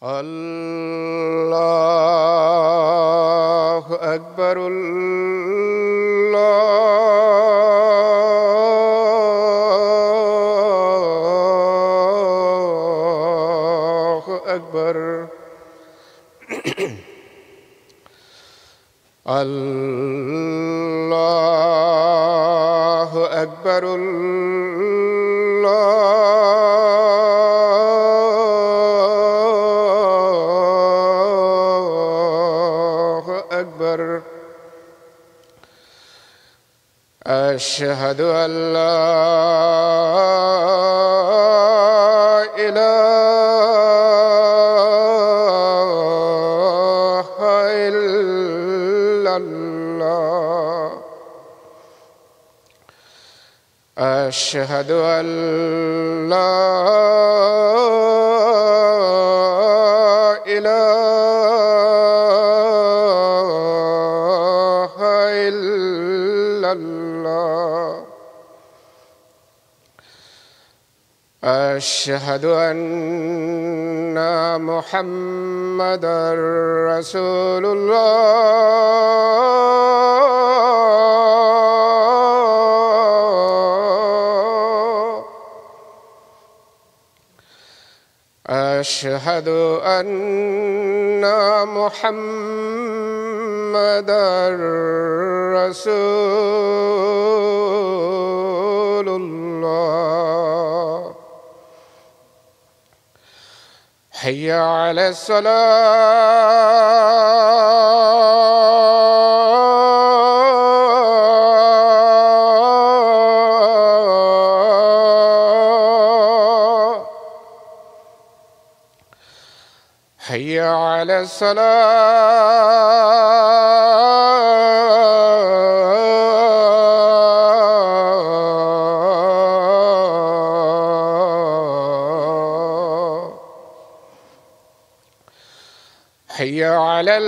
اللہ اکبر اللہ اکبر اللہ اکبر أشهد أن لا إله إلا الله أشهد أن لا إله إلا الله أشهد أن محمدًا رسول الله أشهد أن محمدًا رسول الله حي على الصلاة حي على الصلاة حي على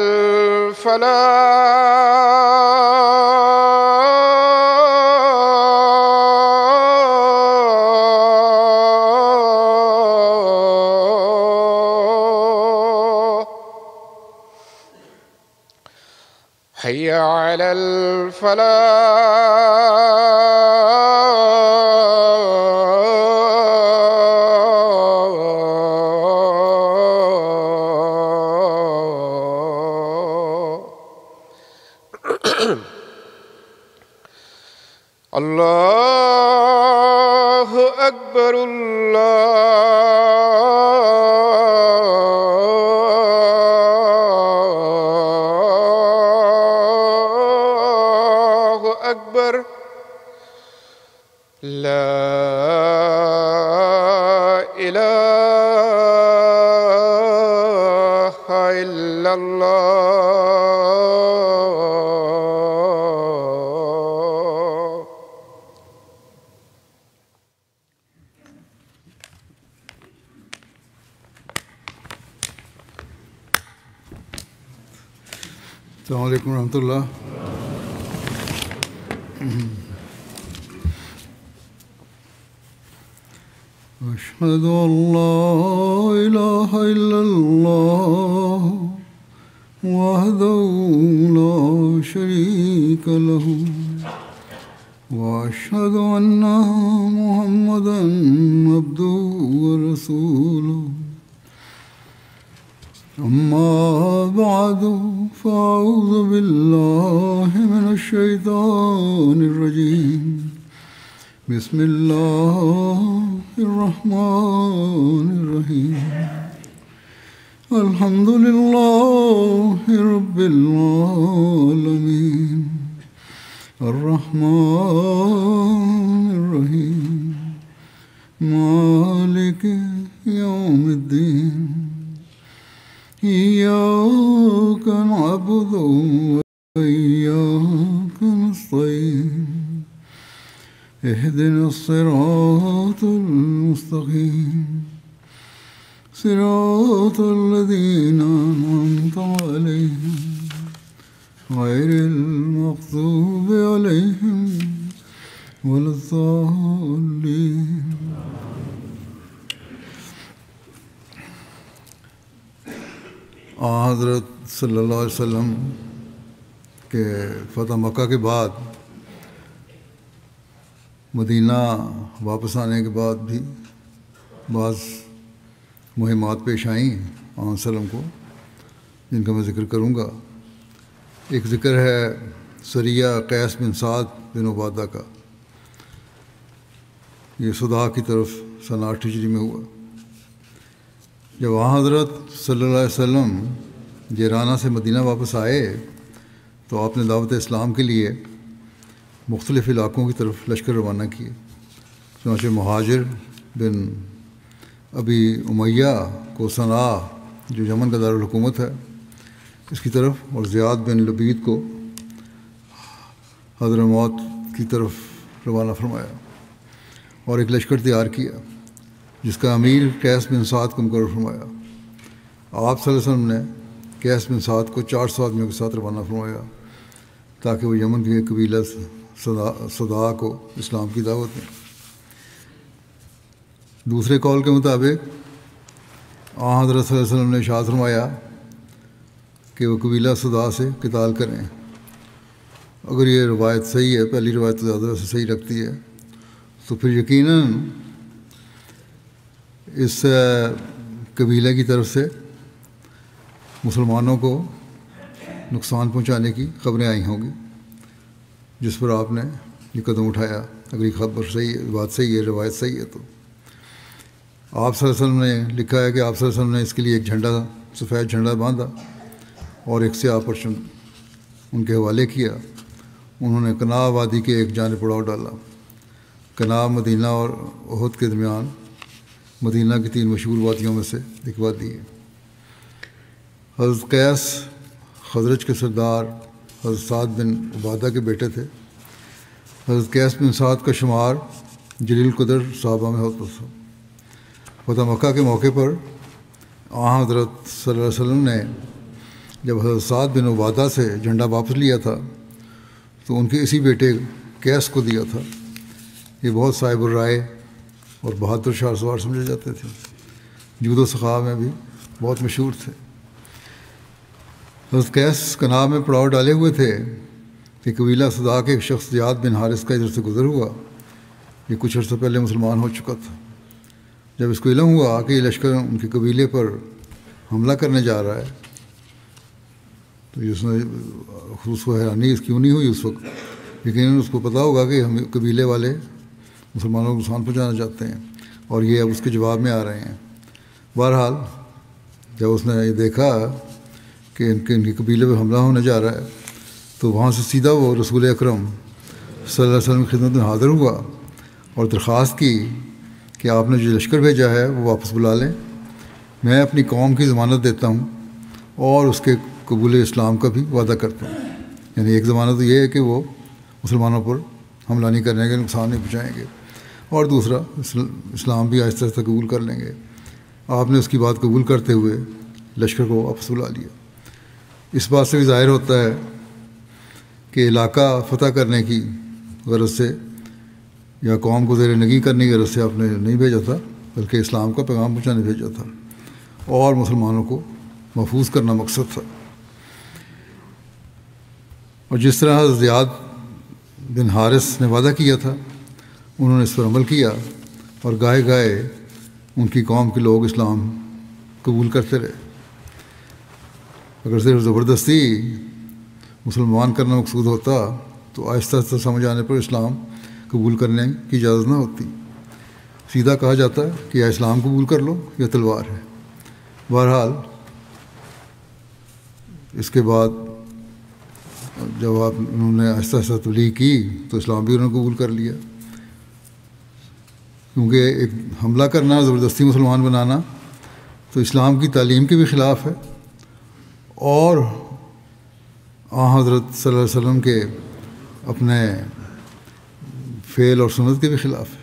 الفلاح حي على الفلاح الله أكبر الله أكبر لا إله إلا الله السلام علیکم ورحمۃ اللہ. أشهد أن لا إله إلا الله وحده لا شريك له وأشهد أن محمدا عبده ورسوله. أما بعد فأعوذ بالله من الشيطان الرجيم. بسم الله الرحمن الرحيم. الحمد لله رب العالمين الرحمن الرحيم مالك يوم الدين إياك نعبد وإياك نستعين اهدنا الصراط المستقيم صراط الذين أنعمت عليهم غير المغضوب عليهم ولا الضالين. حضرت صلی اللہ علیہ وسلم کے فتح مکہ کے بعد مدینہ واپس آنے کے بعد بھی بعض مہمات پیش آئیں علیہ وسلم کو، جن کا میں ذکر کروں گا. ایک ذکر ہے سریہ قیس بن سعد بن عبادہ کا. یہ صدا کی طرف سن 8 ہجری میں ہوا. جب وہاں حضرت صلی اللہ علیہ وسلم جیرانہ سے مدینہ واپس آئے تو آپ نے دعوت اسلام کے لیے مختلف علاقوں کی طرف لشکر روانہ کیے. چنانچہ مہاجر بن ابی امیہ کو صنعاء جو یمن کا دارالحکومت ہے اس کی طرف، اور زیاد بن لبید کو حضرموت کی طرف روانہ فرمایا اور ایک لشکر تیار کیا جس کا امیر قیس بن سعد کو مقرر فرمایا. آپ صلی اللہ علیہ وسلم نے قیس بن سعد کو 400 آدمیوں کے ساتھ روانہ فرمایا تاکہ وہ یمن کے قبیلہ صدا کو اسلام کی دعوت دیں. دوسرے قول کے مطابق حضرت صلی اللہ علیہ وسلم نے ارشاد فرمایا کہ وہ قبیلہ صدا سے قتال کریں. اگر یہ روایت صحیح ہے، پہلی روایت تو زیادہ سے صحیح لگتی ہے، تو پھر یقیناً اس قبیلے کی طرف سے مسلمانوں کو نقصان پہنچانے کی خبریں آئی ہوں گی، جس پر آپ نے یہ قدم اٹھایا. اگر یہ خبر صحیح ہے، بات صحیح ہے، روایت صحیح ہے، تو آپ صلی اللہ علیہ وسلم نے لکھا ہے کہ آپ صلی اللہ علیہ وسلم نے اس کے لیے ایک جھنڈا، سفید جھنڈا باندھا اور ایک سیاہ پرچم ان کے حوالے کیا. انہوں نے کناء وادی کے ایک جانب پڑاؤ ڈالا. کناء مدینہ اور احد کے درمیان مدینہ کی 3 مشہور وادیوں میں سے ایک وادی ہے. حضرت قیس خزرج کے سردار حضرت سعد بن عبادہ کے بیٹے تھے. حضرت قیس بن سعد کا شمار جلیل قدر صحابہ میں ہوتا تھا. فتح مکہ کے موقع پر حضرت صلی اللہ علیہ وسلم نے جب حضرت سعد بن عبادہ سے جھنڈا واپس لیا تھا تو ان کے اسی بیٹے قیس کو دیا تھا. یہ بہت صاحب الرائے اور بہادر شاہ سوار سمجھے جاتے تھے. جود و سخا میں بھی بہت مشہور تھے. حضرت قیس کناء میں پڑاؤ ڈالے ہوئے تھے کہ قبیلہ صدا کے ایک شخص زیاد بن حارث کا ادھر سے گزر ہوا. یہ کچھ عرصہ پہلے مسلمان ہو چکا تھا. جب اس کو علم ہوا کہ یہ لشکر ان کے قبیلے پر حملہ کرنے جا رہا ہے تو اس نے اس کو حیرانی اس کیوں نہیں ہوئی اس وقت. یقیناً اس کو پتہ ہوگا کہ ہم قبیلے والے مسلمانوں کو نقصان پہنچانا چاہتے ہیں اور یہ اب اس کے جواب میں آ رہے ہیں. بہرحال جب اس نے یہ دیکھا کہ ان کے قبیلے پہ حملہ ہونے جا رہا ہے تو وہاں سے سیدھا وہ رسول اکرم صلی اللہ علیہ وسلم کی خدمت میں حاضر ہوا اور درخواست کی کہ آپ نے جو لشکر بھیجا ہے وہ واپس بلا لیں. میں اپنی قوم کی ضمانت دیتا ہوں اور اس کے قبول اسلام کا بھی وعدہ کرتا ہوں. یعنی ایک ضمانت تو یہ ہے کہ وہ مسلمانوں پر حملہ نہیں کرنے کے، نقصان نہیں پہنچائیں گے، اور دوسرا اسلام بھی آہستہ آہستہ قبول کر لیں گے. آپ نے اس کی بات قبول کرتے ہوئے لشکر کو واپس بلا لیا. اس بات سے بھی ظاہر ہوتا ہے کہ علاقہ فتح کرنے کی غرض سے یا قوم کو زیر نگی کرنے کی غرض سے آپ نے نہیں بھیجا تھا، بلکہ اسلام کا پیغام پہنچانے بھیجا تھا اور مسلمانوں کو محفوظ کرنا مقصد تھا. اور جس طرح زیاد بن حارث نے وعدہ کیا تھا انہوں نے اس پر عمل کیا اور گاہے گاہے ان کی قوم کے لوگ اسلام قبول کرتے رہے. اگر صرف زبردستی مسلمان کرنا مقصود ہوتا تو آہستہ آہستہ سمجھ آنے پر اسلام قبول کرنے کی اجازت نہ ہوتی. سیدھا کہا جاتا ہے کہ یا اسلام قبول کر لو یا تلوار ہے. بہرحال اس کے بعد جب انہوں نے آہستہ آہستہ تبلیغ کی تو اسلام بھی انہوں نے قبول کر لیا. کیونکہ ایک حملہ کرنا، زبردستی مسلمان بنانا تو اسلام کی تعلیم کے بھی خلاف ہے اور حضرت صلی اللہ علیہ وسلم کے اپنے فعل اور سنت کے بھی خلاف ہے۔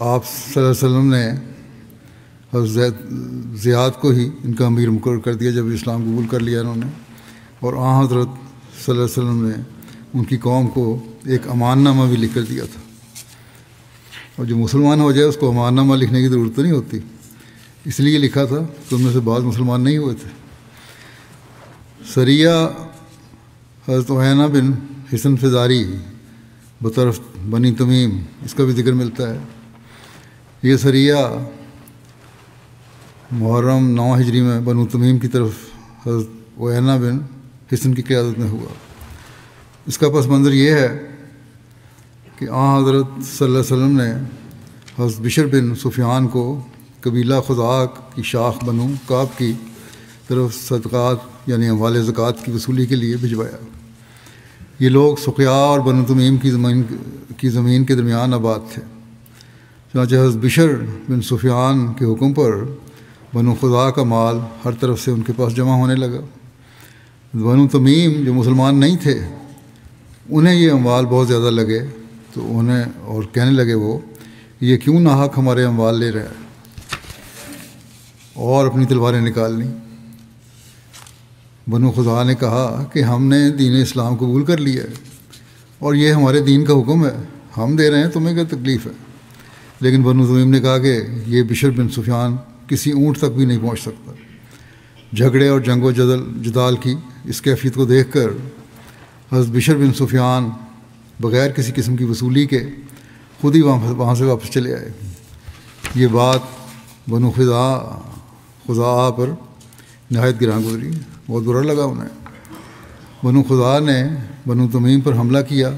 آپ صلی اللہ علیہ وسلم نے حضرت زیاد کو ہی ان کا امیر مقرر کر دیا جب اسلام قبول کر لیا انہوں نے، اور حضرت صلی اللہ علیہ وسلم نے ان کی قوم کو ایک امان نامہ بھی لکھ کر دیا تھا، اور جو مسلمان ہو جائے اس کو امان نامہ لکھنے کی ضرورت نہیں ہوتی، اس لیے لکھا تھا کہ ان میں سے بعض مسلمان نہیں ہوئے تھے۔ سریہ حضرت عیینہ بن حصن فزاری بطرف بنی تمیم، اس کا بھی ذکر ملتا ہے۔ یہ سریہ محرم 9 ہجری میں بنو تمیم کی طرف حضرت عیینہ بن حصن کی قیادت میں ہوا۔ اس کا پس منظر یہ ہے کہ حضرت صلی اللہ علیہ وسلم نے حضرت بشر بن سفیان کو قبیلہ خزاعہ کی شاخ بنو کعب کی طرف صدقات یعنی اموال زکوٰۃ کی وصولی کے لیے بھجوایا۔ یہ لوگ سقیہ اور بنو تمیم کی زمین کے درمیان آباد تھے، چنانچہ حضرت بشر بن سفیان کے حکم پر بنو خزاعہ کا مال ہر طرف سے ان کے پاس جمع ہونے لگا۔ بنو تمیم جو مسلمان نہیں تھے انہیں یہ اموال بہت زیادہ لگے تو انہیں اور کہنے لگے وہ یہ کیوں ناحق ہمارے اموال لے رہے ہیں، اور اپنی تلواریں نکال لیں۔ بنو خزاعہ نے کہا کہ ہم نے دین اسلام قبول کر لیا ہے اور یہ ہمارے دین کا حکم ہے، ہم دے رہے ہیں، تمہیں کیا تکلیف ہے؟ لیکن بنو تمیم نے کہا کہ یہ بشر بن سفیان کسی اونٹ تک بھی نہیں پہنچ سکتا۔ جھگڑے اور جنگ و جدال کی اس کیفیت کو دیکھ کر حضرت بشر بن سفیان بغیر کسی قسم کی وصولی کے خود ہی وہاں سے واپس چلے آئے۔ یہ بات بنو خزاعہ پر نہایت گراں گزری، بہت برا لگا انہیں۔ بنو خزاعہ نے بنو تمیم پر حملہ کیا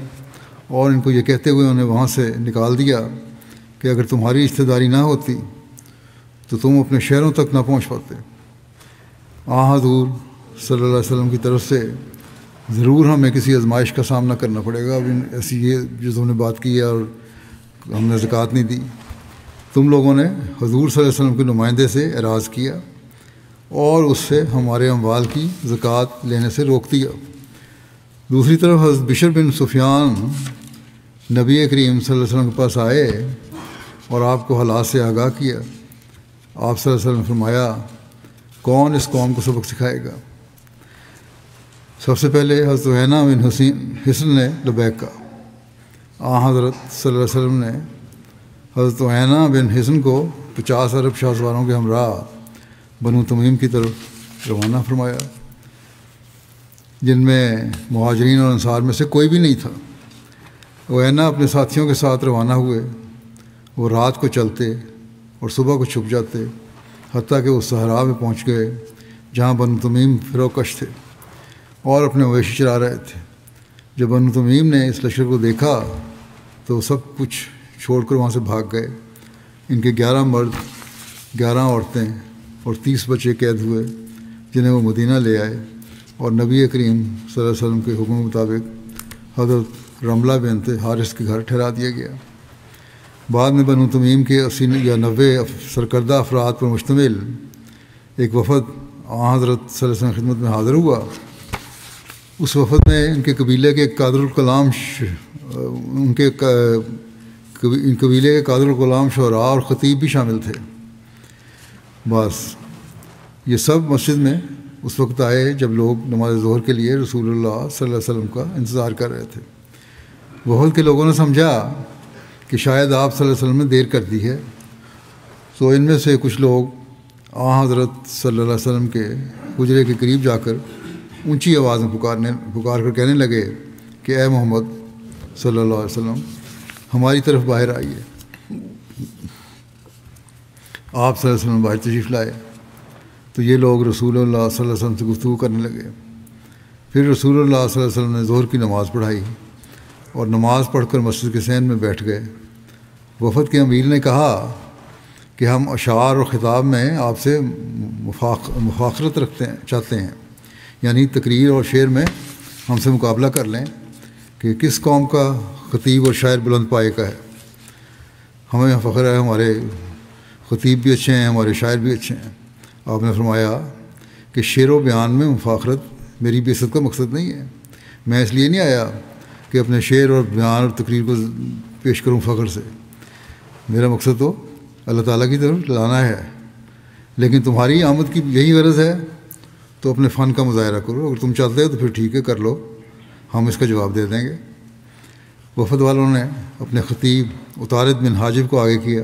اور ان کو یہ کہتے ہوئے انہیں وہاں سے نکال دیا کہ اگر تمہاری رشتہ داری نہ ہوتی تو تم اپنے شہروں تک نہ پہنچ پاتے۔ حضور صلی اللہ علیہ وسلم کی طرف سے ضرور ہمیں کسی آزمائش کا سامنا کرنا پڑے گا۔ اب ایسی یہ جو تم نے بات کی ہے اور ہم نے زکوٰۃ نہیں دی، تم لوگوں نے حضور صلی اللہ علیہ وسلم کے نمائندے سے اعراض کیا اور اس سے ہمارے اموال کی زکوٰۃ لینے سے روک دیا۔ دوسری طرف حضرت بشر بن سفیان نبی کریم صلی اللہ علیہ وسلم کے پاس آئے اور آپ کو حالات سے آگاہ کیا۔ آپ صلی اللہ علیہ وسلم نے فرمایا کون اس قوم کو سبق سکھائے گا؟ سب سے پہلے حضرت عیینہ بن حصن نے لبیک کہا۔ حضرت صلی اللہ علیہ وسلم نے حضرت عیینہ بن حصن کو 50 عرب شاہ سواروں کے ہمراہ بنو تمیم کی طرف روانہ فرمایا، جن میں مہاجرین اور انصار میں سے کوئی بھی نہیں تھا۔ عیینہ اپنے ساتھیوں کے ساتھ روانہ ہوئے۔ وہ رات کو چلتے اور صبح کو چھپ جاتے، حتیٰ کہ وہ صحرا میں پہنچ گئے جہاں بنو تمیم فروکش تھے اور اپنے مویشی چرا رہے تھے۔ جب بنو تمیم نے اس لشکر کو دیکھا تو سب کچھ چھوڑ کر وہاں سے بھاگ گئے۔ ان کے 11 مرد، 11 عورتیں اور 30 بچے قید ہوئے، جنہیں وہ مدینہ لے آئے اور نبی کریم صلی اللہ علیہ وسلم کے حکم مطابق حضرت رملہ بنت حارث کے گھر ٹھہرا دیا گیا۔ بعد میں بنو تمیم کے 80 یا 90 سرکردہ افراد پر مشتمل ایک وفد حضرت صلی اللہ علیہ وسلم کی خدمت میں حاضر ہوا۔ اس وفد میں ان کے قبیلے کے قادر الکلام شعراء اور خطیب بھی شامل تھے۔ بس یہ سب مسجد میں اس وقت آئے جب لوگ نماز ظہر کے لیے رسول اللہ صلی اللہ علیہ وسلم کا انتظار کر رہے تھے۔ وفد کے لوگوں نے سمجھا کہ شاید آپ صلی اللہ علیہ وسلم نے دیر کر دی ہے، تو ان میں سے کچھ لوگ حضرت صلی اللہ علیہ وسلم کے حجرے کے قریب جا کر اونچی آواز میں پکار کر کہنے لگے کہ اے محمد صلی اللہ علیہ وسلم ہماری طرف باہر آئیے۔ آپ صلی اللہ علیہ وسلم باہر تشریف لائے تو یہ لوگ رسول اللہ صلی اللہ علیہ وسلم سے گفتگو کرنے لگے۔ پھر رسول اللہ صلی اللہ علیہ وسلم نے ظہر کی نماز پڑھائی اور نماز پڑھ کر مسجد کے صحن میں بیٹھ گئے۔ وفد کے امیر نے کہا کہ ہم اشعار اور خطاب میں آپ سے مفاخرت چاہتے ہیں، یعنی تقریر اور شعر میں ہم سے مقابلہ کر لیں کہ کس قوم کا خطیب اور شاعر بلند پائے کا ہے. ہمیں فخر ہے ہمارے خطیب بھی اچھے ہیں، ہمارے شاعر بھی اچھے ہیں. آپ نے فرمایا کہ شعر و بیان میں مفاخرت میری بے عزت کا مقصد نہیں ہے. میں اس لیے نہیں آیا کہ اپنے شعر اور بیان اور تقریر کو پیش کروں فخر سے. میرا مقصد تو اللہ تعالیٰ کی طرف لانا ہے. لیکن تمہاری آمد کی یہی غرض ہے تو اپنے فن کا مظاہرہ کرو. اگر تم چاہتے ہو تو پھر ٹھیک ہے، کر لو، ہم اس کا جواب دے دیں گے. وفد والوں نے اپنے خطیب اطارد بن حاجب کو آگے کیا.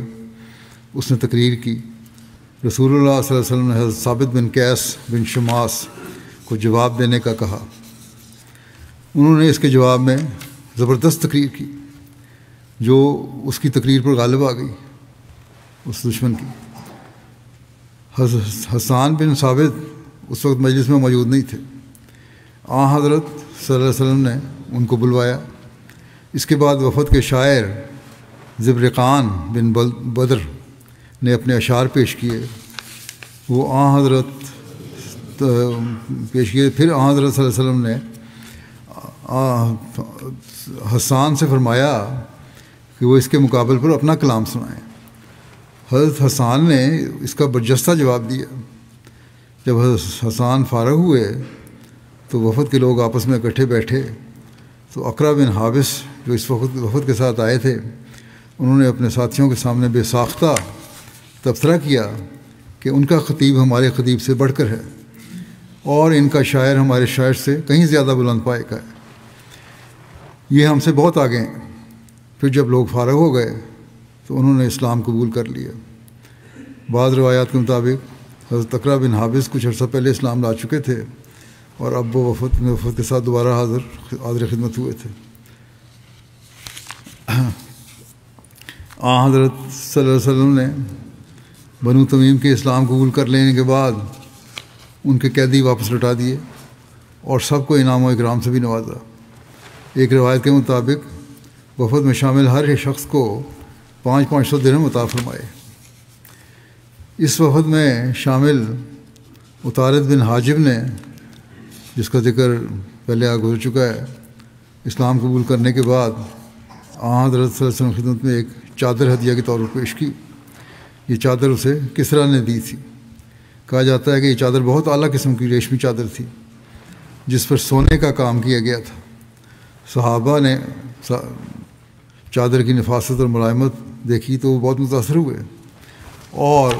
اس نے تقریر کی. رسول اللہ صلی اللہ علیہ وسلم نے حضرت ثابت بن قیس بن شماس کو جواب دینے کا کہا. انہوں نے اس کے جواب میں زبردست تقریر کی جو اس کی تقریر پر غالب آ گئی، اس دشمن کی. حسان بن ثابت اس وقت مجلس میں موجود نہیں تھے. حضرت صلی اللہ علیہ وسلم نے ان کو بلوایا. اس کے بعد وفد کے شاعر زبرقان بن بدر نے اپنے اشعار پیش کیے. وہ حضرت پیش کیے. پھر حضرت صلی اللہ علیہ وسلم نے حسان سے فرمایا کہ وہ اس کے مقابل پر اپنا کلام سنائیں. حضرت حسان نے اس کا برجستہ جواب دیا. جب حضرت حسان فارغ ہوئے تو وفد کے لوگ آپس میں اکٹھے بیٹھے تو اقرا بن حابس جو اس وقت وفد کے ساتھ آئے تھے، انہوں نے اپنے ساتھیوں کے سامنے بے ساختہ تبصرہ کیا کہ ان کا خطیب ہمارے خطیب سے بڑھ کر ہے اور ان کا شاعر ہمارے شاعر سے کہیں زیادہ بلند پائے کا ہے. یہ ہم سے بہت آگے ہیں. پھر جب لوگ فارغ ہو گئے تو انہوں نے اسلام قبول کر لیا. بعض روایات کے مطابق حضرت اقرا بن حابس کچھ عرصہ پہلے اسلام لا چکے تھے اور اب وہ وفد کے ساتھ دوبارہ حاضر خدمت ہوئے تھے. حضرت صلی اللہ علیہ وسلم نے بنو تمیم کے اسلام قبول کر لینے کے بعد ان کے قیدی واپس لوٹا دیے اور سب کو انعام و اکرام سے بھی نوازا. ایک روایت کے مطابق وفد میں شامل ہر ایک شخص کو 500 درہم عطا فرمائے. اس وفد میں شامل اطارد بن حاجب نے، جس کا ذکر پہلے گزر چکا ہے، اسلام قبول کرنے کے بعد حضرت صلی اللہ علیہ وسلم کی خدمت میں ایک چادر ہدیہ کے طور پر پیش کی. یہ چادر اسے کسریٰ نے دی تھی. کہا جاتا ہے کہ یہ چادر بہت اعلیٰ قسم کی ریشمی چادر تھی جس پر سونے کا کام کیا گیا تھا. صحابہ نے چادر کی نفاست اور ملائمت دیکھی تو وہ بہت متاثر ہوئے اور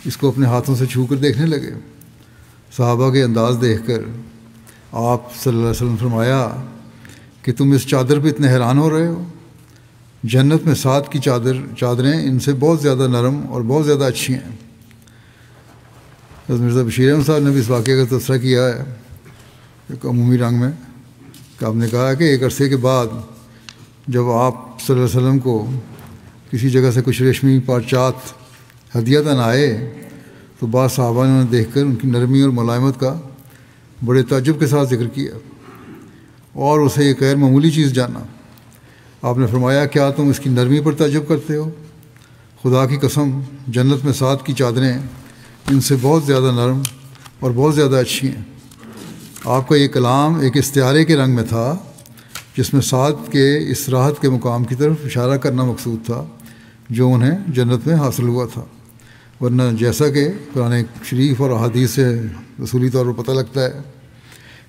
اس کو اپنے ہاتھوں سے چھو کر دیکھنے لگے. صحابہ کے انداز دیکھ کر آپ صلی اللہ علیہ وسلم فرمایا کہ تم اس چادر پہ اتنے حیران ہو رہے ہو. جنت میں 7 کی چادریں ان سے بہت زیادہ نرم اور بہت زیادہ اچھی ہیں. حضرت مرزا بشیر احمد صاحب نے بھی اس واقعے کا تبصرہ کیا ہے ایک عمومی رنگ میں کہ آپ نے کہا کہ ایک عرصے کے بعد جب آپ صلی اللہ علیہ وسلم کو کسی جگہ سے کچھ ریشمی پارچات ہدیتاً آئے تو بعض صحابہ نے انہیں دیکھ کر ان کی نرمی اور ملائمت کا بڑے تعجب کے ساتھ ذکر کیا اور اسے ایک غیر معمولی چیز جانا. آپ نے فرمایا کیا تم اس کی نرمی پر تعجب کرتے ہو؟ خدا کی قسم جنت میں 7 کی چادریں ان سے بہت زیادہ نرم اور بہت زیادہ اچھی ہیں. آپ کا یہ کلام ایک استعارے کے رنگ میں تھا جس میں 7 کے اس راحت کے مقام کی طرف اشارہ کرنا مقصود تھا جو انہیں جنت میں حاصل ہوا تھا. ورنہ جیسا کہ قرآن شریف اور احادیث سے رسولی طور پر پتہ لگتا ہے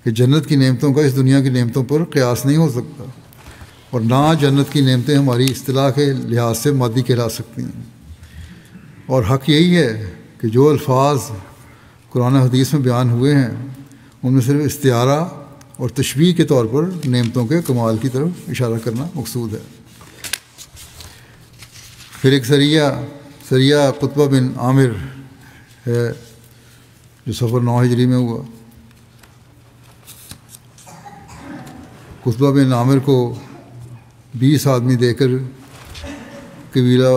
کہ جنت کی نعمتوں کا اس دنیا کی نعمتوں پر قیاس نہیں ہو سکتا اور نہ جنت کی نعمتیں ہماری اصطلاح کے لحاظ سے مادی کہلا سکتی ہیں. اور حق یہی ہے کہ جو الفاظ قرآن حدیث میں بیان ہوئے ہیں ان میں صرف استعارہ اور تشبیہ کے طور پر نعمتوں کے کمال کی طرف اشارہ کرنا مقصود ہے. پھر ایک سریہ قطبہ بن عامر ہے جو سفر 9 ہجری میں ہوا. قطبہ بن عامر کو 20 آدمی دے کر قبیلہ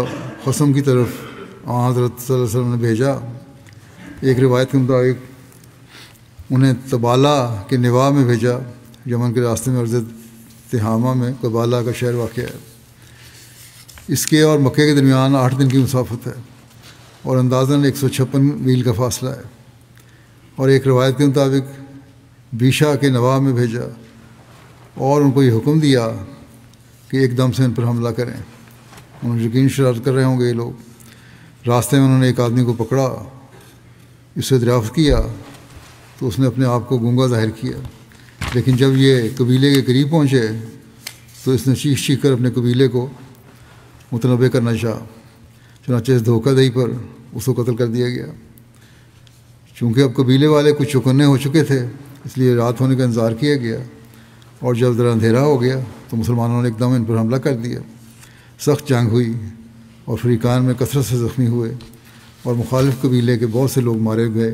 قسم کی طرف حضرت صلی اللہ علیہ وسلم نے بھیجا. ایک روایت کے مطابق انہیں تبالہ کے نواح میں بھیجا. یمن کے راستے میں عرض تہامہ میں تبالہ کا شہر واقع ہے. اس کے اور مکے کے درمیان 8 دن کی مسافت ہے اور اندازاً 156 میل کا فاصلہ ہے. اور ایک روایت کے مطابق بیشا کے نواح میں بھیجا اور ان کو یہ حکم دیا کہ ایک دم سے ان پر حملہ کریں۔ انہوں نے یقین شرارت کر رہے ہوں گے یہ لوگ۔ راستے میں انہوں نے ایک آدمی کو پکڑا، اس سے دریافت کیا تو اس نے اپنے آپ کو گونگا ظاہر کیا، لیکن جب یہ قبیلے کے قریب پہنچے تو اس نے چیخ چیخ کر اپنے قبیلے کو متنبع کرنا چاہا۔ چنانچہ اس دھوکہ دہی پر اس کو قتل کر دیا گیا۔ چونکہ اب قبیلے والے کچھ چوکنے ہو چکے تھے، اس لیے رات ہونے کا انتظار کیا گیا، اور جب ذرا اندھیرا ہو گیا تو مسلمانوں نے ایک دم ان پر حملہ کر دیا۔ سخت جنگ ہوئی اور فریقان میں کثرت سے زخمی ہوئے، اور مخالف قبیلے کے بہت سے لوگ مارے گئے،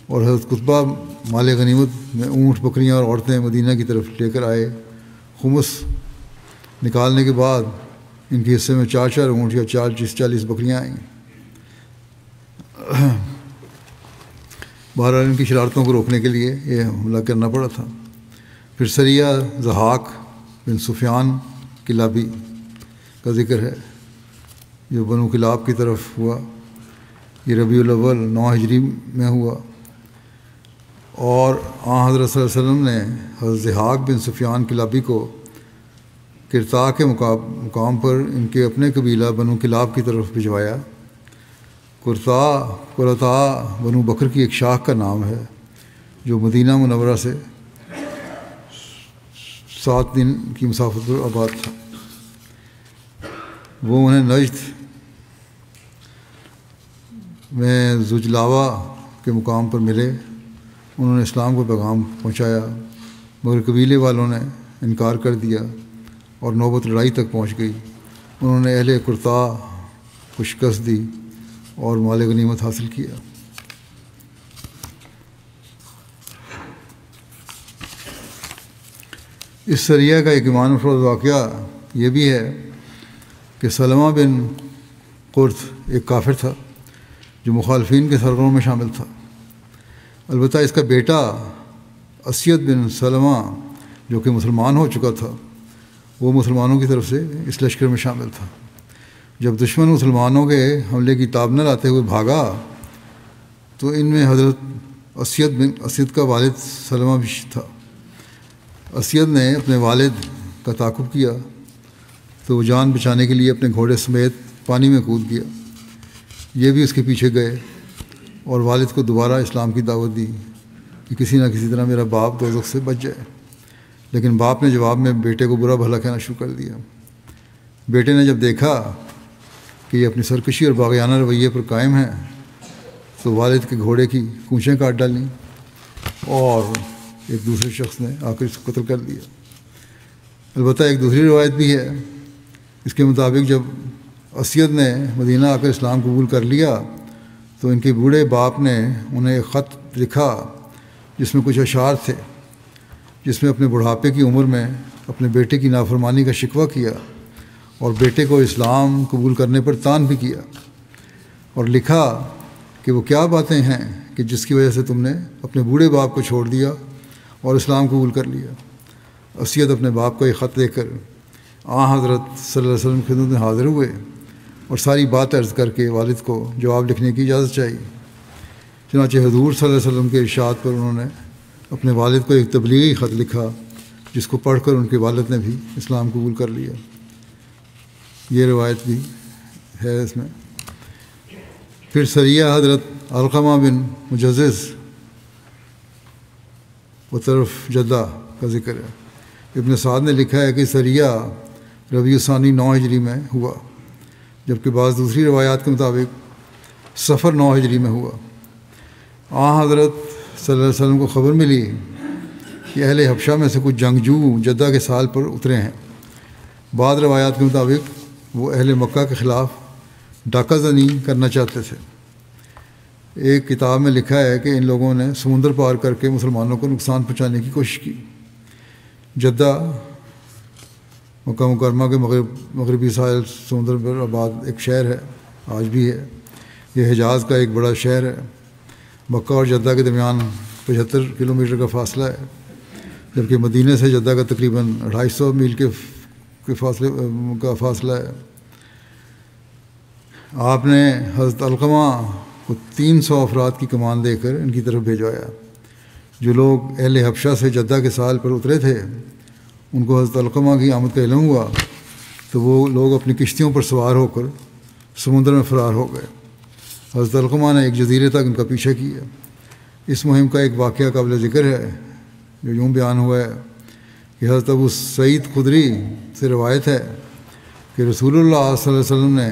اور حضرت قطبہ مال غنیمت میں اونٹ، بکریاں اور عورتیں مدینہ کی طرف لے کر آئے۔ خمس نکالنے کے بعد ان کے حصے میں 4 اونٹ یا 40 بکریاں آئیں۔ بہرحال ان کی شرارتوں کو روکنے کے لیے یہ حملہ کرنا پڑا تھا۔ پھر سریہ ضحاک بن سفیان کلابی کا ذکر ہے، جو بنو کلاب کی طرف ہوا۔ یہ ربیع الاول 9 ہجری میں ہوا، اور حضرت صلی اللہ علیہ وسلم نے حضرت ضحاک بن سفیان کلابی کو کرتا کے مقام پر ان کے اپنے قبیلہ بنو کلاب کی طرف بھجوایا۔ قرطا بنو بکر کی ایک شاخ کا نام ہے، جو مدینہ منورہ سے 7 دن کی مسافت پر آباد تھا۔ وہ انہیں نجد میں زجلاوا کے مقام پر ملے۔ انہوں نے اسلام کو پیغام پہنچایا، مگر قبیلے والوں نے انکار کر دیا اور نوبت لڑائی تک پہنچ گئی۔ انہوں نے اہل قرطا کو شکست دی اور مال غنیمت حاصل کیا۔ اس سریہ کا ایک ایمان افروز واقعہ یہ بھی ہے کہ سلمہ بن قرط ایک کافر تھا جو مخالفین کے سرگروں میں شامل تھا۔ البتہ اس کا بیٹا اسید بن سلمہ جو کہ مسلمان ہو چکا تھا، وہ مسلمانوں کی طرف سے اس لشکر میں شامل تھا۔ جب دشمن مسلمانوں کے حملے کی تاب نہ لاتے ہوئے بھاگا تو ان میں حضرت اسید کا والد سلمہ بھی تھا۔ اسید نے اپنے والد کا تعاقب کیا تو وہ جان بچانے کے لیے اپنے گھوڑے سمیت پانی میں کود گیا۔ یہ بھی اس کے پیچھے گئے اور والد کو دوبارہ اسلام کی دعوت دی کہ کسی نہ کسی طرح میرا باپ دوزخ سے بچ جائے، لیکن باپ نے جواب میں بیٹے کو برا بھلا کہنا شروع کر دیا۔ بیٹے نے جب دیکھا کہ یہ اپنی سرکشی اور باغیانہ رویے پر قائم ہیں تو والد کے گھوڑے کی کونچیں کاٹ ڈالیں اور ایک دوسرے شخص نے آ کر اس کو قتل کر دیا۔ البتہ ایک دوسری روایت بھی ہے، اس کے مطابق جب اسید نے مدینہ آ کر اسلام قبول کر لیا تو ان کے بوڑھے باپ نے انہیں ایک خط لکھا جس میں کچھ اشعار تھے، جس میں اپنے بڑھاپے کی عمر میں اپنے بیٹے کی نافرمانی کا شکوہ کیا اور بیٹے کو اسلام قبول کرنے پر تان بھی کیا، اور لکھا کہ وہ کیا باتیں ہیں کہ جس کی وجہ سے تم نے اپنے بوڑھے باپ کو چھوڑ دیا اور اسلام قبول کر لیا۔ اسید اپنے باپ کو یہ خط دے کر حضرت صلی اللہ علیہ وسلم کی خدمت میں حاضر ہوئے اور ساری بات عرض کر کے والد کو جواب لکھنے کی اجازت چاہی۔ چنانچہ حضور صلی اللہ علیہ وسلم کے ارشاد پر انہوں نے اپنے والد کو ایک تبلیغی خط لکھا جس کو پڑھ کر ان کے والد نے بھی اسلام قبول کر لیا۔ یہ روایت بھی ہے اس میں۔ پھر سریہ حضرت علقمہ بن مجزز و طرف جدہ کا ذکر ہے۔ ابن سعد نے لکھا ہے کہ سریہ ربیع الثانی 9 ہجری میں ہوا، جبکہ بعض دوسری روایات کے مطابق صفر 9 ہجری میں ہوا۔ حضرت صلی اللہ علیہ وسلم کو خبر ملی کہ اہل حبشہ میں سے کچھ جنگجو جدہ کے سال پر اترے ہیں۔ بعض روایات کے مطابق وہ اہل مکہ کے خلاف ڈاکہ زنی کرنا چاہتے تھے۔ ایک کتاب میں لکھا ہے کہ ان لوگوں نے سمندر پار کر کے مسلمانوں کو نقصان پہنچانے کی کوشش کی۔ جدہ مکہ مکرمہ کے مغربی ساحل سمندر پر آباد ایک شہر ہے، آج بھی ہے۔ یہ حجاز کا ایک بڑا شہر ہے۔ مکہ اور جدہ کے درمیان 75 کلومیٹر کا فاصلہ ہے، جبکہ مدینہ سے جدہ کا تقریباً 250 میل کے فاصلہ ہے۔ آپ نے حضرت علقمہ کو 300 افراد کی کمان دے کر ان کی طرف بھیجوایا۔ جو لوگ اہل حبشہ سے جدہ کے سال پر اترے تھے ان کو حضرت علقمہ کی آمد کا علم ہوا تو وہ لوگ اپنی کشتیوں پر سوار ہو کر سمندر میں فرار ہو گئے۔ حضرت علقمہ نے ایک جزیرے تک ان کا پیچھا کیا۔ اس مہم کا ایک واقعہ قابل ذکر ہے جو یوں بیان ہوا ہے کہ حضرت ابو سعید خدری سے روایت ہے کہ رسول اللہ صلی اللہ علیہ وسلم نے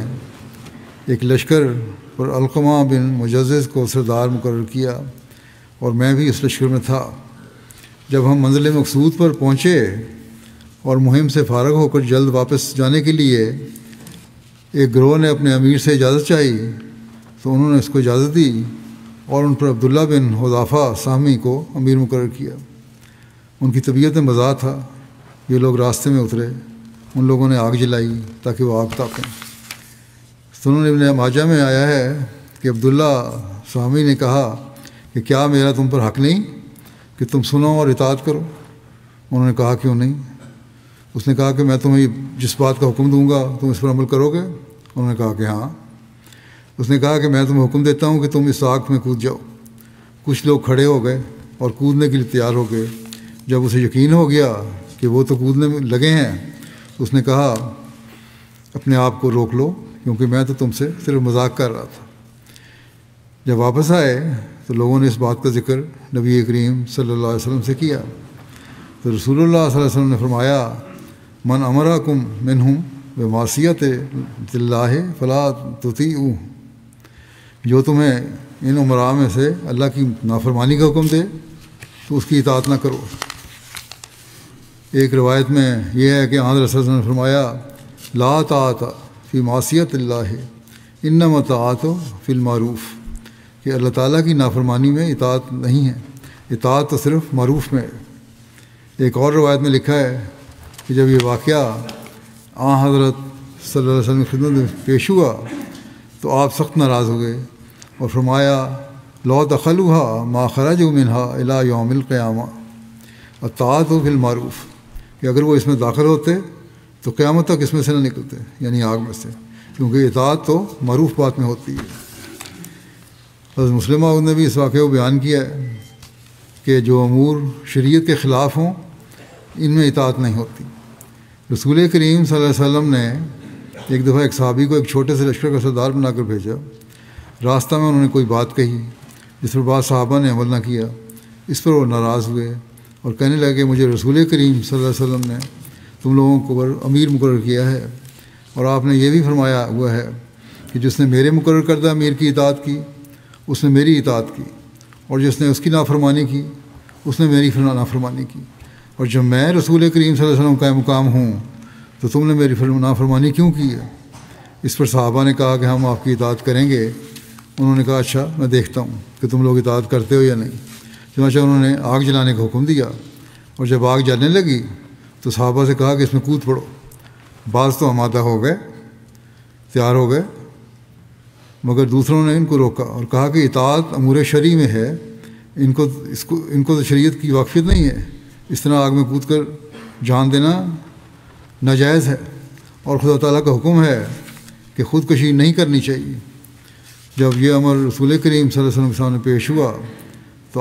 ایک لشکر پر علقمہ بن مجزز کو سردار مقرر کیا اور میں بھی اس لشکر میں تھا۔ جب ہم منزل مقصود پر پہنچے اور مہم سے فارغ ہو کر جلد واپس جانے کے لیے ایک گروہ نے اپنے امیر سے اجازت چاہی تو انہوں نے اس کو اجازت دی اور ان پر عبداللہ بن حذافہ سہمی کو امیر مقرر کیا۔ ان کی طبیعت میں مزاح تھا۔ یہ لوگ راستے میں اترے، ان لوگوں نے آگ جلائی تاکہ وہ آگ تاپیں۔ سنن ابن ماجہ میں آیا ہے کہ عبداللہ سہمی نے کہا کہ کیا میرا تم پر حق نہیں کہ تم سنو اور اطاعت کرو؟ انہوں نے کہا کیوں نہیں؟ اس نے کہا کہ میں تمہیں جس بات کا حکم دوں گا تم اس پر عمل کرو گے؟ انہوں نے کہا کہ ہاں۔ اس نے کہا کہ میں تمہیں حکم دیتا ہوں کہ تم اس آگ میں کود جاؤ۔ کچھ لوگ کھڑے ہو گئے اور کودنے کے لیے تیار ہو گئے۔ جب اسے یقین ہو گیا کہ وہ تو کودنے میں لگے ہیں تو اس نے کہا اپنے آپ کو روک لو کیونکہ میں تو تم سے صرف مذاق کر رہا تھا۔ جب واپس آئے تو لوگوں نے اس بات کا ذکر نبی کریم صلی اللہ علیہ وسلم سے کیا تو رسول اللہ صلی اللہ علیہ وسلم نے فرمایا من امرکم منہم بمعصیت اللہ فلا تطیعوہ، جو تمہیں ان امراء میں سے اللہ کی نافرمانی کا حکم دے تو اس کی اطاعت نہ کرو۔ ایک روایت میں یہ ہے کہ آن رسول نے فرمایا لا طاعت فی معصیت اللہ انما طاعت فی المعروف، کہ اللہ تعالیٰ کی نافرمانی میں اطاعت نہیں ہے، اطاعت تو صرف معروف میں ہے۔ ایک اور روایت میں لکھا ہے کہ جب یہ واقعہ حضرت صلی اللہ علیہ وسلم کی خدمت میں پیش ہوا تو آپ سخت ناراض ہو گئے اور فرمایا لو دخلوها ما خرجوا منها الی یوم القیامہ الطاعت فی المعروف، کہ اگر وہ اس میں داخل ہوتے تو قیامت تک اس میں سے نہ نکلتے، یعنی آگ میں سے، کیونکہ اطاعت تو معروف بات میں ہوتی ہے۔ حضرت مسلمہ نے بھی اس واقعے کو بیان کیا ہے کہ جو امور شریعت کے خلاف ہوں ان میں اطاعت نہیں ہوتی۔ رسول کریم صلی اللہ علیہ وسلم نے ایک دفعہ ایک صحابی کو ایک چھوٹے سے لشکر کا سردار بنا کر بھیجا۔ راستہ میں انہوں نے کوئی بات کہی جس پر بعض صحابہ نے عمل نہ کیا، اس پر وہ ناراض ہوئے اور کہنے لگے کہ مجھے رسول کریم صلی اللہ علیہ وسلم نے تم لوگوں کو امیر مقرر کیا ہے اور آپ نے یہ بھی فرمایا ہوا ہے کہ جس نے میرے مقرر کردہ امیر کی اطاعت کی اس نے میری اطاعت کی، اور جس نے اس کی نافرمانی کی اس نے میری نافرمانی کی، اور جب میں رسول کریم صلی اللہ علیہ وسلم کا مقام ہوں تو تم نے میری نافرمانی کیوں کی ہے؟ اس پر صحابہ نے کہا کہ ہم آپ کی اطاعت کریں گے۔ انہوں نے کہا اچھا میں دیکھتا ہوں کہ تم لوگ اطاعت کرتے ہو یا نہیں۔ چنانچہ انہوں نے آگ جلانے کا حکم دیا، اور جب آگ جلنے لگی تو صحابہ سے کہا کہ اس میں کود پڑو۔ بعض تو آمادہ ہو گئے، تیار ہو گئے، مگر دوسروں نے ان کو روکا اور کہا کہ اطاعت امور شرعی میں ہے، ان کو تو شریعت کی واقفیت نہیں ہے، اس طرح آگ میں کود کر جان دینا ناجائز ہے، اور خدا تعالیٰ کا حکم ہے کہ خودکشی نہیں کرنی چاہیے۔ جب یہ امر رسول کریم صلی اللہ علیہ وسلم کے سامنے پیش ہوا تو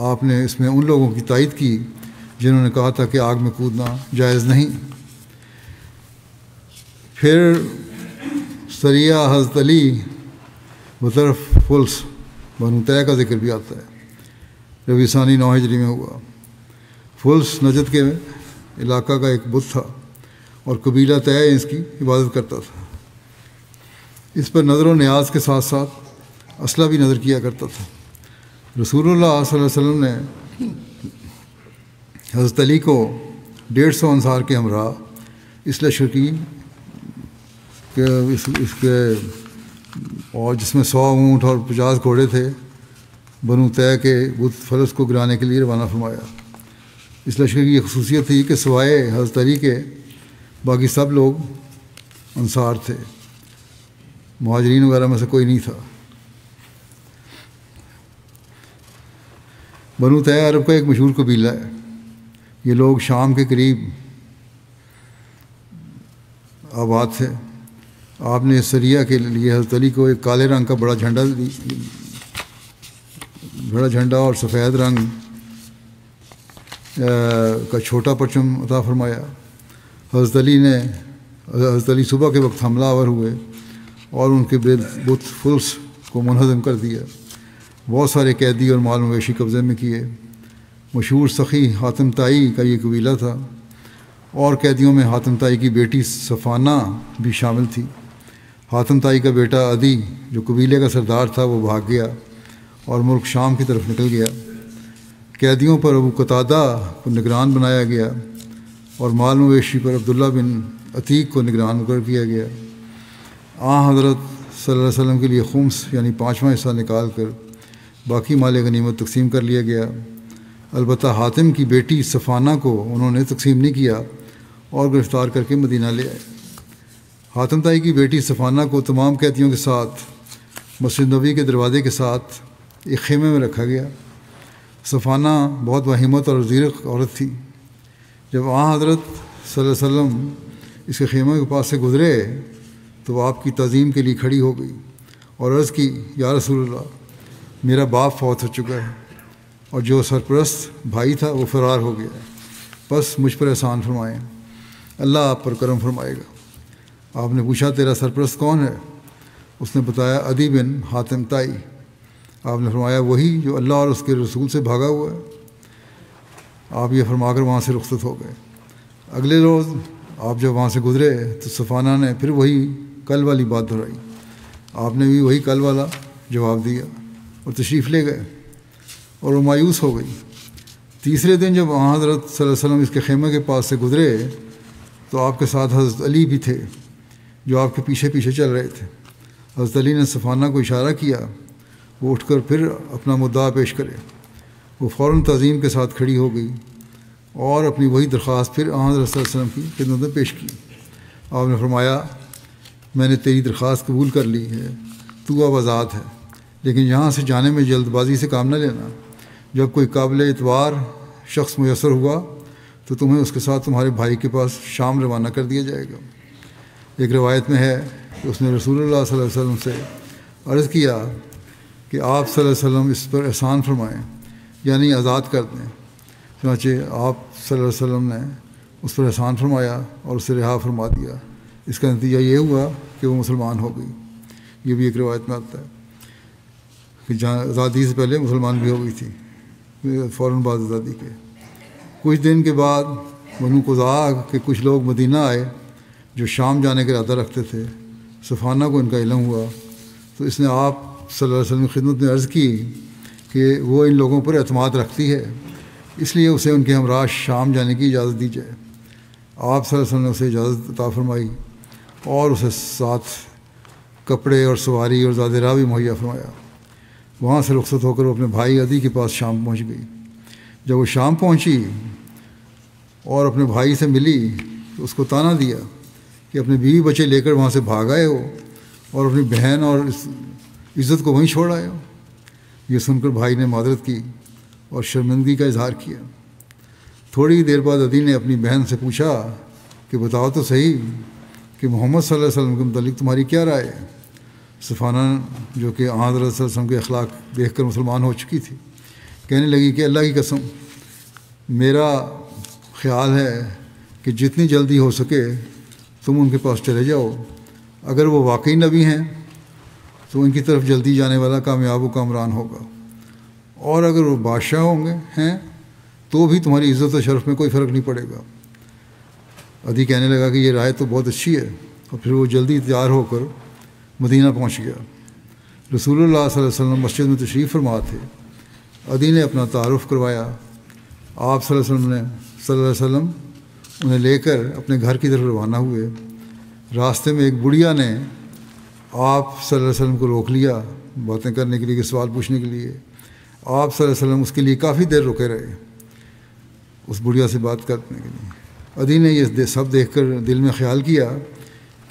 آپ نے اس میں ان لوگوں کی تائید کی جنہوں نے کہا تھا کہ آگ میں کودنا جائز نہیں۔ پھر سریہ حضرت علی بطرف فلس بنو طے کا ذکر بھی آتا ہے، ربیع ثانی 9 ہجری میں ہوا۔ فلس نجد کے علاقہ کا ایک بت تھا اور قبیلہ طے اس کی عبادت کرتا تھا۔ اس پر نظر و نیاز کے ساتھ ساتھ اسلحہ بھی نظر کیا کرتا تھا۔ رسول اللہ صلی اللہ علیہ وسلم نے حضرت علی کو 150 انصار کے ہمراہ اس لشکر کی کہ اس کے اور جس میں 100 اونٹ اور 50 گھوڑے تھے بنو طے کے بت فلس کو گرانے کے لیے روانہ فرمایا۔ اس لشکر کی یہ خصوصیت تھی کہ سوائے حضرت علی کے باقی سب لوگ انصار تھے، مہاجرین وغیرہ میں سے کوئی نہیں تھا۔ بنو طے عرب کا ایک مشہور قبیلہ ہے۔ یہ لوگ شام کے قریب آباد تھے۔ آپ نے سریہ کے لیے حضرت علی کو ایک کالے رنگ کا بڑا جھنڈا اور سفید رنگ کا چھوٹا پرچم عطا فرمایا۔ حضرت علی صبح کے وقت حملہ آور ہوئے اور ان کے بت فلس کو منہدم کر دیا۔ بہت سارے قیدی اور مال مویشی قبضے میں کیے۔ مشہور سخی حاتم طائی کا یہ قبیلہ تھا، اور قیدیوں میں حاتم طائی کی بیٹی صفانہ بھی شامل تھی۔ حاتم طائی کا بیٹا عدی جو قبیلے کا سردار تھا وہ بھاگ گیا اور ملک شام کی طرف نکل گیا۔ قیدیوں پر ابو قتادہ کو نگران بنایا گیا اور مال مویشی پر عبداللہ بن عتیق کو نگران مقرر کیا گیا۔ حضرت صلی اللہ علیہ وسلم کے لیے خمس یعنی 5واں حصہ نکال کر باقی مال غنیمت تقسیم کر لیا گیا۔ البتہ حاتم کی بیٹی صفانہ کو انہوں نے تقسیم نہیں کیا اور گرفتار کر کے مدینہ لے آئے۔ حاتم طائی کی بیٹی صفانہ کو تمام قیدیوں کے ساتھ مسجد نبوی کے دروازے کے ساتھ ایک خیمے میں رکھا گیا۔ صفانہ بہت وہیمت اور زیرک عورت تھی۔ جب حضرت صلی اللہ علیہ وسلم اس کے خیمے کے پاس سے گزرے تو وہ آپ کی تعظیم کے لیے کھڑی ہو گئی اور عرض کی، یا رسول اللہ، میرا باپ فوت ہو چکا ہے اور جو سرپرست بھائی تھا وہ فرار ہو گیا ہے، بس مجھ پر احسان فرمائیں، اللہ آپ پر کرم فرمائے گا۔ آپ نے پوچھا، تیرا سرپرست کون ہے؟ اس نے بتایا، عدی بن حاتم طائی۔ آپ نے فرمایا، وہی جو اللہ اور اس کے رسول سے بھاگا ہوا ہے۔ آپ یہ فرما کر وہاں سے رخصت ہو گئے۔ اگلے روز آپ جب وہاں سے گزرے تو صفانہ نے پھر وہی کل والی بات دہرائی۔ آپ نے بھی وہی کل والا جواب دیا اور تشریف لے گئے اور وہ مایوس ہو گئی۔ تیسرے دن جب حضرت صلی اللہ علیہ وسلم اس کے خیمے کے پاس سے گزرے تو آپ کے ساتھ حضرت علی بھی تھے جو آپ کے پیچھے پیچھے چل رہے تھے۔ حضرت علی نے صفانہ کو اشارہ کیا وہ اٹھ کر پھر اپنا مدعا پیش کرے۔ وہ فوراً تعظیم کے ساتھ کھڑی ہو گئی اور اپنی وہی درخواست پھر حضرت صلی اللہ علیہ وسلم کی خدمت میں پیش کی۔ آپ نے فرمایا، میں نے تیری درخواست قبول کر لی ہے، تو اب آزاد ہے، لیکن یہاں سے جانے میں جلد بازی سے کام نہ لینا۔ جب کوئی قابل اعتبار شخص میسر ہوا تو تمہیں اس کے ساتھ تمہارے بھائی کے پاس شام روانہ کر دیا جائے گا۔ ایک روایت میں ہے کہ اس نے رسول اللہ صلی اللہ علیہ وسلم سے عرض کیا کہ آپ صلی اللہ علیہ وسلم اس پر احسان فرمائیں، یعنی آزاد کر دیں۔ چنانچہ آپ صلی اللہ علیہ وسلم نے اس پر احسان فرمایا اور اسے رہا فرما دیا۔ اس کا نتیجہ یہ ہوا کہ وہ مسلمان ہو گئی۔ یہ بھی ایک روایت میں آتا ہے کہ جہاں آزادی سے پہلے مسلمان بھی ہو گئی تھی فوراً بعد آزادی کے۔ کچھ دن کے بعد بنو قزاع کے کچھ لوگ مدینہ آئے جو شام جانے کا ارادہ رکھتے تھے۔ صفانہ کو ان کا علم ہوا تو اس نے آپ صلی اللہ علیہ وسلم کی خدمت میں عرض کی کہ وہ ان لوگوں پر اعتماد رکھتی ہے، اس لیے اسے ان کے ہمراہ شام جانے کی اجازت دی جائے۔ آپ صلی اللہ علیہ وسلم نے اسے اجازت عطا فرمائی اور اسے ساتھ کپڑے اور سواری اور زاد راہ بھی مہیا فرمایا۔ وہاں سے رخصت ہو کر وہ اپنے بھائی عدی کے پاس شام پہنچ گئی۔ جب وہ شام پہنچی اور اپنے بھائی سے ملی تو اس کو طعنہ دیا کہ اپنے بیوی بچے لے کر وہاں سے بھاگ آئے ہو اور اپنی بہن اور عزت کو وہیں چھوڑ آئے ہو۔ یہ سن کر بھائی نے معذرت کی اور شرمندگی کا اظہار کیا۔ تھوڑی دیر بعد عدی نے اپنی بہن سے پوچھا کہ بتاؤ تو صحیح کہ محمد صلی اللہ علیہ وسلم کے متعلق تمہاری کیا رائے ہے؟ صفانہ جو کہ حضرت صلی اللہ علیہ وسلم کے اخلاق دیکھ کر مسلمان ہو چکی تھی کہنے لگی کہ اللہ کی قسم، میرا خیال ہے کہ جتنی جلدی ہو سکے تم ان کے پاس چلے جاؤ۔ اگر وہ واقعی نبی ہیں تو ان کی طرف جلدی جانے والا کامیاب و کامران ہوگا، اور اگر وہ بادشاہ ہیں تو بھی تمہاری عزت و شرف میں کوئی فرق نہیں پڑے گا۔ عدی کہنے لگا کہ یہ رائے تو بہت اچھی ہے، اور پھر وہ جلدی تیار ہو کر مدینہ پہنچ گیا۔ رسول اللہ صلی اللہ علیہ وسلم مسجد میں تشریف فرما تھے۔ عدی نے اپنا تعارف کروایا۔ آپ صلی اللہ علیہ وسلم انہیں لے کر اپنے گھر کی طرف روانہ ہوئے۔ راستے میں ایک بڑھیا نے آپ صلی اللہ علیہ وسلم کو روک لیا باتیں کرنے کے لیے، کہ سوال پوچھنے کے لیے۔ آپ صلی اللہ علیہ وسلم اس کے لیے کافی دیر رکے رہے اس بڑھیا سے بات کرنے کے لیے۔ عدی نے یہ سب دیکھ کر دل میں خیال کیا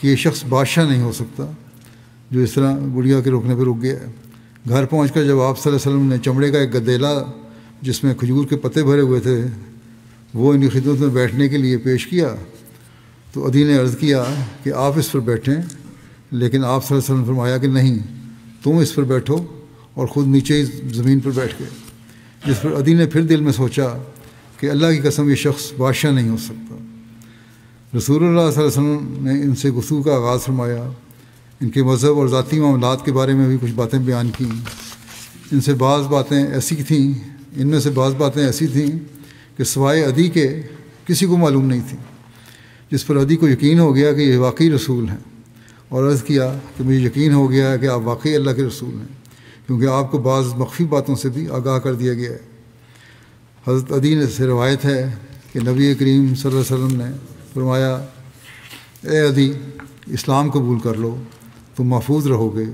کہ یہ شخص بادشاہ نہیں ہو سکتا جو اس طرح بڑھیا کے روکنے پہ رک گیا ہے۔ گھر پہنچ کر جب آپ صلی اللہ علیہ وسلم نے چمڑے کا ایک گدیلا جس میں کھجور کے پتے بھرے ہوئے تھے وہ ان کی خدمت میں بیٹھنے کے لیے پیش کیا تو عدی نے عرض کیا کہ آپ اس پر بیٹھیں، لیکن آپ صلی اللہ علیہ وسلم نے فرمایا کہ نہیں، تم اس پر بیٹھو، اور خود نیچے ہی زمین پر بیٹھ گئے۔ جس پر عدی نے پھر دل میں سوچا کہ اللہ کی قسم یہ شخص بادشاہ نہیں ہو سکتا۔ رسول اللہ صلی اللہ علیہ وسلم نے ان سے گفتگو کا آغاز فرمایا، ان کے مذہب اور ذاتی معاملات کے بارے میں بھی کچھ باتیں بیان کیں۔ ان میں سے بعض باتیں ایسی تھیں کہ سوائے عدی کے کسی کو معلوم نہیں تھی، جس پر عدی کو یقین ہو گیا کہ یہ واقعی رسول ہیں، اور عرض کیا کہ مجھے یقین ہو گیا ہے کہ آپ واقعی اللہ کے رسول ہیں، کیونکہ آپ کو بعض مخفی باتوں سے بھی آگاہ کر دیا گیا ہے۔ حضرت عدی سے روایت ہے کہ نبی کریم صلی اللہ علیہ وسلم نے فرمایا، اے عدی، اسلام قبول کر لو، تم محفوظ رہو گے۔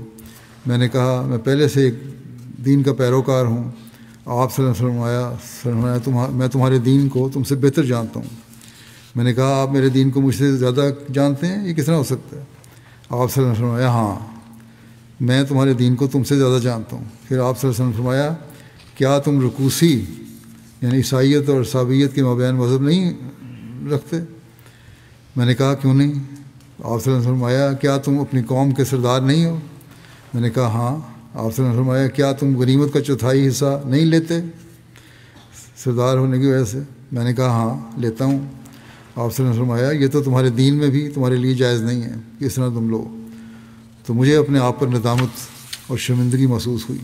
میں نے کہا، میں پہلے سے ایک دین کا پیروکار ہوں۔ آپ صلی اللہ علیہ وسلم فرمایا، میں تمہارے دین کو تم سے بہتر جانتا ہوں۔ میں نے کہا، آپ میرے دین کو مجھ سے زیادہ جانتے ہیں، یہ کس طرح ہو سکتا ہے؟ آپ صلی اللہ علیہ وسلم فرمایا، ہاں، میں تمہارے دین کو تم سے زیادہ جانتا ہوں۔ پھر آپ صلی اللہ علیہ وسلم فرمایا، کیا تم رکوسی یعنی عیسائیت اور صابیت کے مابین مذہب نہیں رکھتے؟ میں نے کہا، کیوں نہیں؟ آپ صلی اللہ علیہ وسلم فرمایا، کیا تم اپنی قوم کے سردار نہیں ہو؟ میں نے کہا، ہاں۔ آپ صلی اللہ علیہ وسلم فرمایا، کیا تم غنیمت کا چوتھائی حصہ نہیں لیتے سردار ہونے کی وجہ سے؟ میں نے کہا، ہاں لیتا ہوں۔ آپ صلی اللہ علیہ وسلم فرمایا، یہ تو تمہارے دین میں بھی تمہارے لیے جائز نہیں ہے کہ اس طرح تم لو۔ تو مجھے اپنے آپ پر ندامت اور شرمندگی محسوس ہوئی۔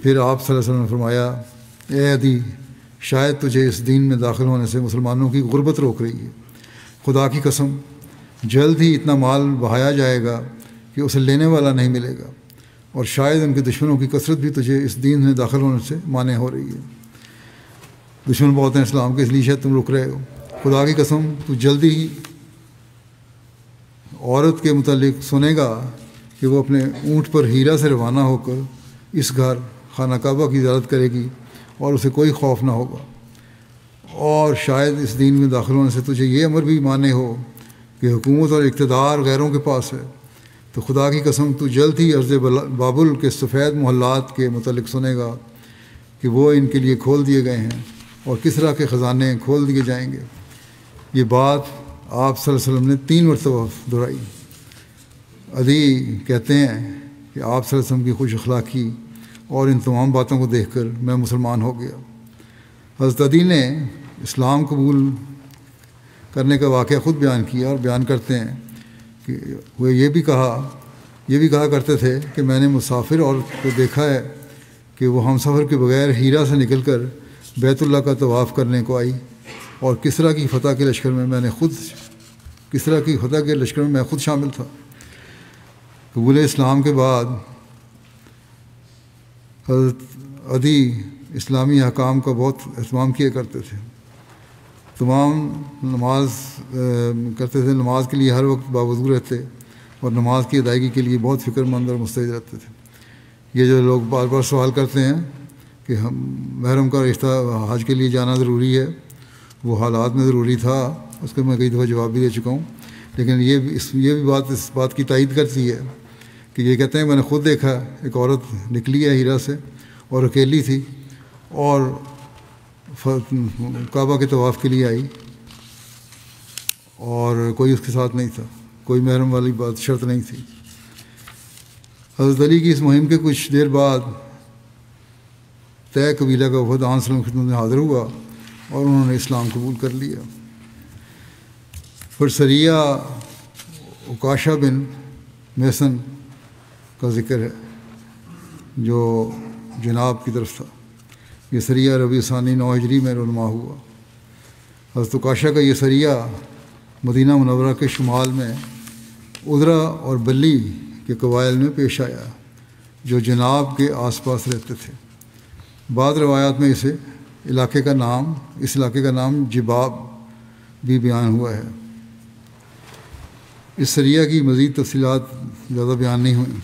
پھر آپ صلی اللہ علیہ وسلم نے فرمایا، اے عدی، شاید تجھے اس دین میں داخل ہونے سے مسلمانوں کی غربت روک رہی ہے۔ خدا کی قسم، جلد ہی اتنا مال بہایا جائے گا کہ اسے لینے والا نہیں ملے گا، اور شاید ان کے دشمنوں کی کثرت بھی تجھے اس دین میں داخل ہونے سے مانع ہو رہی ہے۔ دشمن بہت ہیں اسلام کے، اس لیے شاید تم رک رہے ہو۔ خدا کی قسم، تو جلدی ہی عورت کے متعلق سنے گا کہ وہ اپنے اونٹ پر ہیرا سے روانہ ہو کر اس گھر خانہ کعبہ کی زیارت کرے گی اور اسے کوئی خوف نہ ہوگا، اور شاید اس دین میں داخل ہونے سے تجھے یہ امر بھی مانع ہو کہ حکومت اور اقتدار غیروں کے پاس ہے۔ تو خدا کی قسم، تو جلد ہی عرض بابل کے سفید محلات کے متعلق سنے گا کہ وہ ان کے لیے کھول دیے گئے ہیں، اور کس طرح کے خزانے کھول دیے جائیں گے۔ یہ بات آپ صلی اللہ علیہ وسلم نے 3 مرتبہ دہرائی۔ عدی کہتے ہیں کہ آپ صلی اللہ علیہ وسلم کی خوش اخلاقی اور ان تمام باتوں کو دیکھ کر میں مسلمان ہو گیا۔ حضرت عدی نے اسلام قبول کرنے کا واقعہ خود بیان کیا، اور بیان کرتے ہیں کہ وہ یہ بھی کہا کرتے تھے کہ میں نے مسافر عورت کو دیکھا ہے کہ وہ ہم سفر کے بغیر ہیرا سے نکل کر بیت اللہ کا طواف کرنے کو آئی، اور کسریٰ کی فتح کے لشکر میں میں خود شامل تھا۔ قبول اسلام کے بعد حضرت عدی اسلامی احکام کا بہت اہتمام کیا کرتے تھے۔ نماز کے لیے ہر وقت باوضو رہتے، اور نماز کی ادائیگی کے لیے بہت فکر مند اور مستعد رہتے تھے۔ یہ جو لوگ بار بار سوال کرتے ہیں کہ ہم محرم کا رشتہ حج کے لیے جانا ضروری ہے، وہ حالات میں ضروری تھا، اس کو میں کئی دفعہ جواب بھی دے چکا ہوں، لیکن یہ بھی اس بات کی تائید کرتی ہے کہ یہ کہتے ہیں میں نے خود دیکھا، ایک عورت نکلی ہے ہیرا سے اور اکیلی تھی، اور کعبہ کے طواف کے لیے آئی، اور کوئی اس کے ساتھ نہیں تھا، کوئی محرم والی بات شرط نہیں تھی۔ حضرت علی کی اس مہم کے کچھ دیر بعد طے قبیلہ کا وفد آن صلی اللہ علیہ وسلم کی خدمت میں حاضر ہوا، اور انہوں نے اسلام قبول کر لیا۔ پھر سریہ عکاشہ بن محصن کا ذکر ہے جو جناب کی طرف تھا۔ یہ سریہ ربیع ثانی 9 ہجری میں رونما ہوا۔ حضرت عکاشہ کا یہ سریہ مدینہ منورہ کے شمال میں ادرا اور بلی کے قبائل میں پیش آیا، جو جناب کے آس پاس رہتے تھے۔ بعض روایات میں اس علاقے کا نام جباب بھی بیان ہوا ہے۔ اس سریہ کی مزید تفصیلات زیادہ بیان نہیں ہوئیں،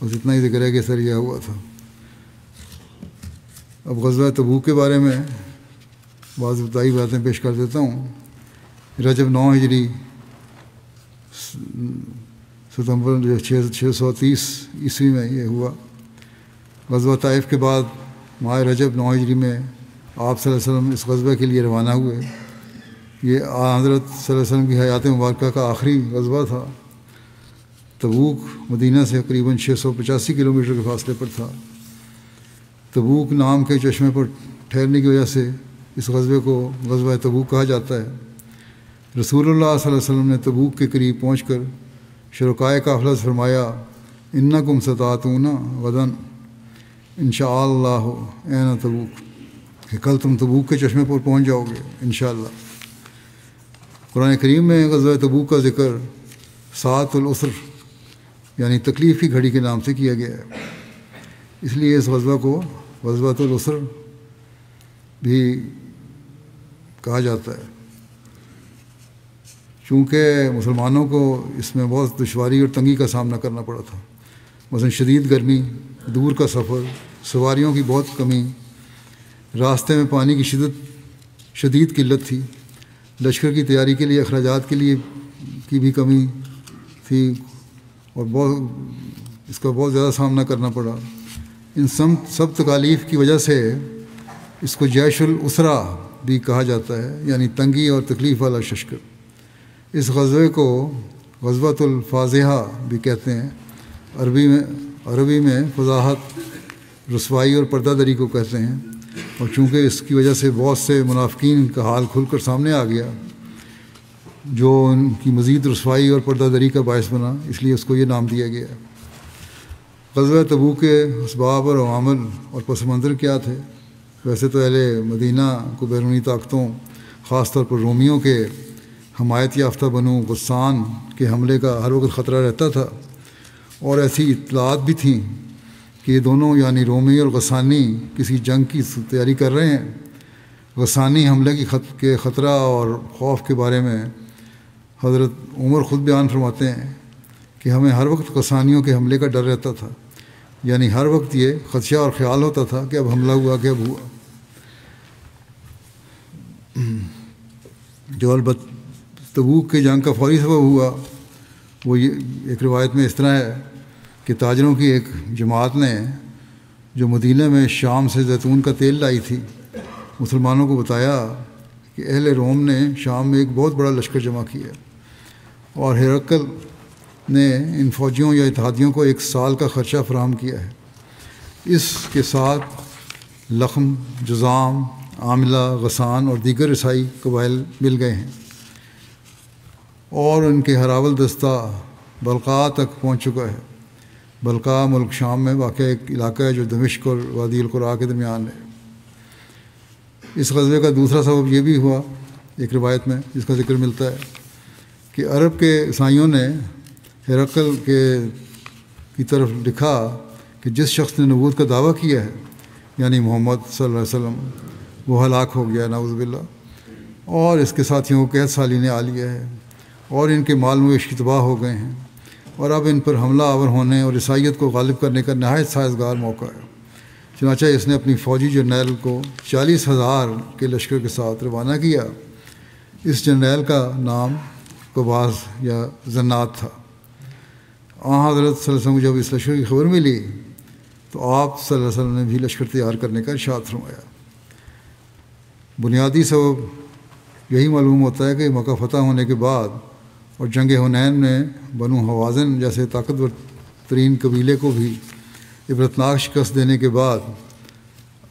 بس اتنا ہی ذکر ہے کہ سریہ ہوا تھا۔ اب غزوہ تبوک کے بارے میں بعض ابتدائی باتیں پیش کر دیتا ہوں۔ رجب 9 ہجری ستمبر 630 عیسوی میں یہ ہوا۔ غزوہ طائف کے بعد ماہ رجب 9 ہجری میں آپ صلی اللہ علیہ وسلم اس غزوہ کے لیے روانہ ہوئے۔ یہ حضرت صلی اللہ علیہ وسلم کی حیات مبارکہ کا آخری غزوہ تھا۔ تبوک مدینہ سے قریباً 685 کلومیٹر کے فاصلے پر تھا۔ تبوک نام کے چشمے پر ٹھہرنے کی وجہ سے اس غزوے کو غزوہ تبوک کہا جاتا ہے۔ رسول اللہ صلی اللہ علیہ وسلم نے تبوک کے قریب پہنچ کر شرکائے قافلہ سے فرمایا انکم ستاتون غدن انشاء اللہ این تبوک، کہ کل تم تبوک کے چشمے پر پہنچ جاؤ گے انشاءاللہ۔ قرآن کریم میں غزوہ تبوک کا ذکر ساعۃ العسر یعنی تکلیف کی گھڑی کے نام سے کیا گیا ہے، اس لیے اس غزوہ کو غزوۃ العسر بھی کہا جاتا ہے، چونکہ مسلمانوں کو اس میں بہت دشواری اور تنگی کا سامنا کرنا پڑا تھا، مثلا شدید گرمی، دور کا سفر، سواریوں کی بہت کمی، راستے میں پانی کی شدید قلت تھی، لشکر کی تیاری کے لیے اخراجات کے لیے کی بھی کمی تھی اور اس کا بہت زیادہ سامنا کرنا پڑا۔ ان سب تکالیف کی وجہ سے اس کو جیش الاسرا بھی کہا جاتا ہے، یعنی تنگی اور تکلیف والا لشکر۔ اس غزوے کو غزوۃ الفاضحہ بھی کہتے ہیں، عربی میں فضاحت، رسوائی اور پردہ دری کو کہتے ہیں، اور چونکہ اس کی وجہ سے بہت سے منافقین کا حال کھل کر سامنے آ گیا جو ان کی مزید رسوائی اور پردہ دری کا باعث بنا، اس لیے اس کو یہ نام دیا گیا۔ غزوہ تبوک کے اسباب اور عوامل اور پس منظر کیا تھے؟ ویسے تو اہل مدینہ کو بیرونی طاقتوں، خاص طور پر رومیوں کے حمایت یافتہ بنو غسان کے حملے کا ہر وقت خطرہ رہتا تھا، اور ایسی اطلاعات بھی تھیں کہ یہ دونوں یعنی رومی اور غسانی کسی جنگ کی تیاری کر رہے ہیں۔ غسانی حملے کے خطرہ اور خوف کے بارے میں حضرت عمر خود بیان فرماتے ہیں کہ ہمیں ہر وقت غسانیوں کے حملے کا ڈر رہتا تھا، یعنی ہر وقت یہ خدشہ اور خیال ہوتا تھا کہ اب حملہ ہوا کہ اب ہوا۔ جو البتہ تبوک کے جنگ کا فوری سبب ہوا وہ یہ ایک روایت میں اس طرح ہے کہ تاجروں کی ایک جماعت نے جو مدینہ میں شام سے زیتون کا تیل لائی تھی، مسلمانوں کو بتایا کہ اہل روم نے شام میں ایک بہت بڑا لشکر جمع کیا اور ہرقل نے ان فوجیوں یا اتحادیوں کو 1 سال کا خرچہ فراہم کیا ہے۔ اس کے ساتھ لخم، جذام، عاملہ، غسان اور دیگر عیسائی قبائل مل گئے ہیں اور ان کے ہراول دستہ بلقاء تک پہنچ چکا ہے۔ بلقاء ملک شام میں واقع ایک علاقہ ہے جو دمشق اور وادی القرا کے درمیان ہے۔ اس غزوے کا دوسرا سبب یہ بھی ہوا ایک روایت میں جس کا ذکر ملتا ہے کہ عرب کے عیسائیوں نے ہرقل کی طرف لکھا کہ جس شخص نے نبوت کا دعویٰ کیا ہے یعنی محمد صلی اللہ علیہ وسلم وہ ہلاک ہو گیا نعوذ باللہ، اور اس کے ساتھیوں کو قحط سالی نے آ لیا ہے اور ان کے مال مویشی تباہ ہو گئے ہیں، اور اب ان پر حملہ آور ہونے اور عیسائیت کو غالب کرنے کا نہایت سازگار موقع ہے۔ چنانچہ اس نے اپنی فوجی جرنیل کو 40,000 کے لشکر کے ساتھ روانہ کیا۔ اس جرنیل کا نام قباز یا زنات تھا۔ حضرت صلی اللہ علیہ وسلم کو جب اس لشکر کی خبر ملی تو آپ صلی اللہ علیہ وسلم نے بھی لشکر تیار کرنے کا ارشاد فرمایا۔ بنیادی سبب یہی معلوم ہوتا ہے کہ مکہ فتح ہونے کے بعد اور جنگ حنین میں بنو حوازن جیسے طاقتور ترین قبیلے کو بھی عبرتناک شکست دینے کے بعد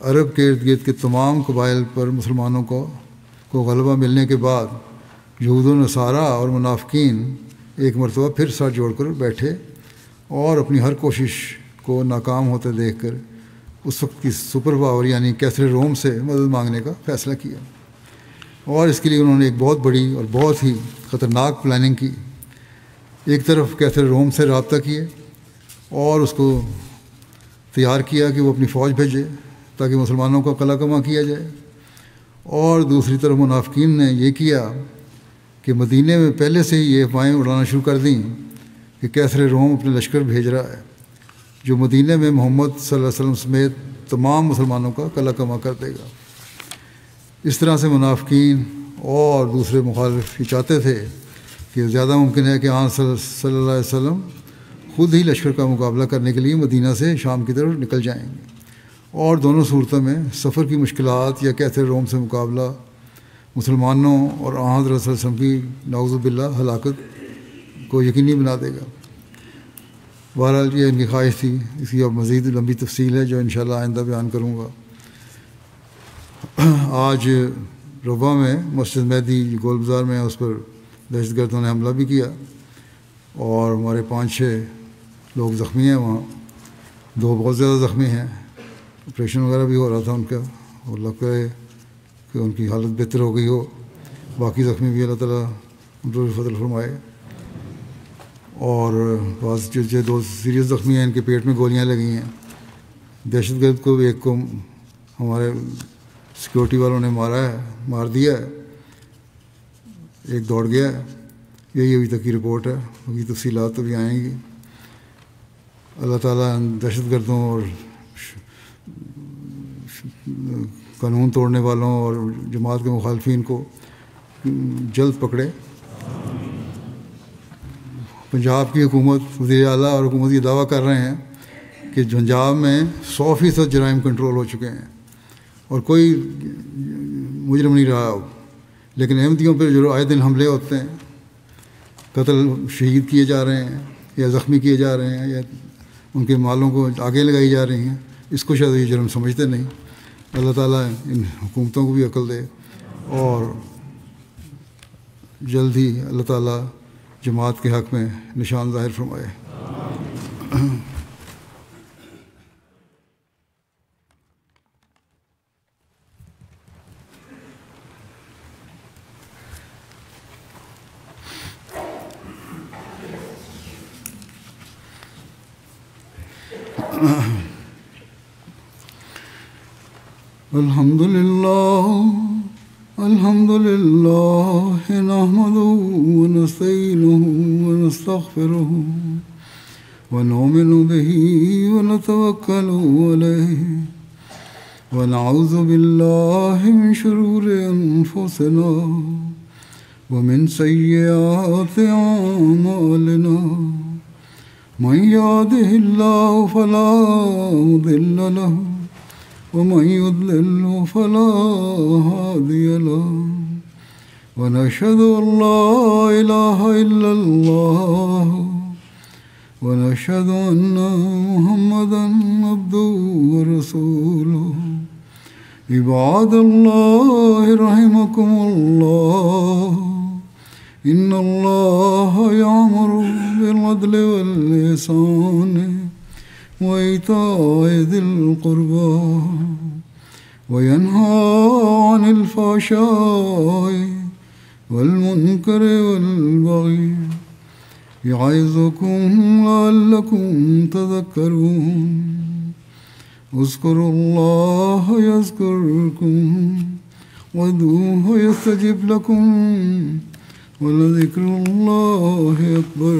عرب کے ارد گرد کے تمام قبائل پر مسلمانوں کو غلبہ ملنے کے بعد یہود و نصارہ اور منافقین ایک مرتبہ پھر سر جوڑ کر بیٹھے اور اپنی ہر کوشش کو ناکام ہوتے دیکھ کر اس وقت کی سپر پاور یعنی کیسر روم سے مدد مانگنے کا فیصلہ کیا، اور اس کے لیے انہوں نے ایک بہت بڑی اور بہت ہی خطرناک پلاننگ کی۔ ایک طرف کیسر روم سے رابطہ کیے اور اس کو تیار کیا کہ وہ اپنی فوج بھیجے تاکہ مسلمانوں کا قلع کما کیا جائے، اور دوسری طرف منافقین نے یہ کیا کہ مدینے میں پہلے سے ہی یہ افواہیں اڑانا شروع کر دیں کہ کیسر روم اپنے لشکر بھیج رہا ہے جو مدینے میں محمد صلی اللہ علیہ وسلم سمیت تمام مسلمانوں کا قلع کما کر دے گا۔ اس طرح سے منافقین اور دوسرے مخالف یہ چاہتے تھے کہ زیادہ ممکن ہے کہ آن صلی اللہ علیہ وسلم خود ہی لشکر کا مقابلہ کرنے کے لیے مدینہ سے شام کی طرف نکل جائیں گے، اور دونوں صورتوں میں سفر کی مشکلات یا کیسر روم سے مقابلہ مسلمانوں اور آن حضرت صلی اللہ علیہ وسلم کی نعوذ باللہ ہلاکت کو یقینی بنا دے گا۔ بہرحال یہ ان کی خواہش تھی، اس کی اب مزید لمبی تفصیل ہے جو انشاءاللہ آئندہ بیان کروں گا۔ آج ربا میں مسجد مہدی گول بازار میں اس پر دہشت گردوں نے حملہ بھی کیا اور ہمارے 5-6 لوگ زخمی ہیں وہاں، 2 بہت زیادہ زخمی ہیں، آپریشن وغیرہ بھی ہو رہا تھا ان کا، اور لگتا ہے کہ ان کی حالت بہتر ہو گئی ہو، باقی زخمی بھی اللہ تعالیٰ ان پر فضل فرمائے۔ اور بعض جو 2 سیریس زخمی ہیں ان کے پیٹ میں گولیاں لگی ہیں۔ دہشت گرد کو ایک کو ہمارے سیکورٹی والوں نے مار دیا ہے، ایک دوڑ گیا ہے، یہی ابھی تک کی رپورٹ ہے، ابھی تفصیلات تو بھی آئیں گی۔ اللہ تعالیٰ دہشت گردوں اور قانون توڑنے والوں اور جماعت کے مخالفین کو جلد پکڑے۔ پنجاب کی حکومت، وزیر اعلیٰ اور حکومت یہ دعویٰ کر رہے ہیں کہ پنجاب میں 100% جرائم کنٹرول ہو چکے ہیں اور کوئی مجرم نہیں رہا، لیکن احمدیوں پہ جو آئے دن حملے ہوتے ہیں، قتل شہید کیے جا رہے ہیں یا زخمی کیے جا رہے ہیں یا ان کے مالوں کو آگے لگائی جا رہی ہیں، اس کو شاید یہ جرم سمجھتے نہیں۔ اللہ تعالیٰ ان حکومتوں کو بھی عقل دے اور جلد ہی اللہ تعالیٰ جماعت کے حق میں نشان ظاہر فرمائے۔ الحمد لله نحمده ونستعينه ونستغفره ونؤمن به ونتوكل عليه ونعوذ بالله من شرور أنفسنا ومن سيئات أعمالنا من يهده الله فلا مضل له ومن يضلل فلا هادي له ونشهد أن لا إله إلا الله ونشهد أن محمدا عبده ورسوله عباد الله رحمكم الله إن الله يأمر بالعدل والإحسان وإيتاء ذي القربى وينهى عن الفحشاء والمنكر والبغي يعظكم لعلكم تذكرون اذكروا الله يذكركم وادعوه يستجب لكم ولذكر الله أكبر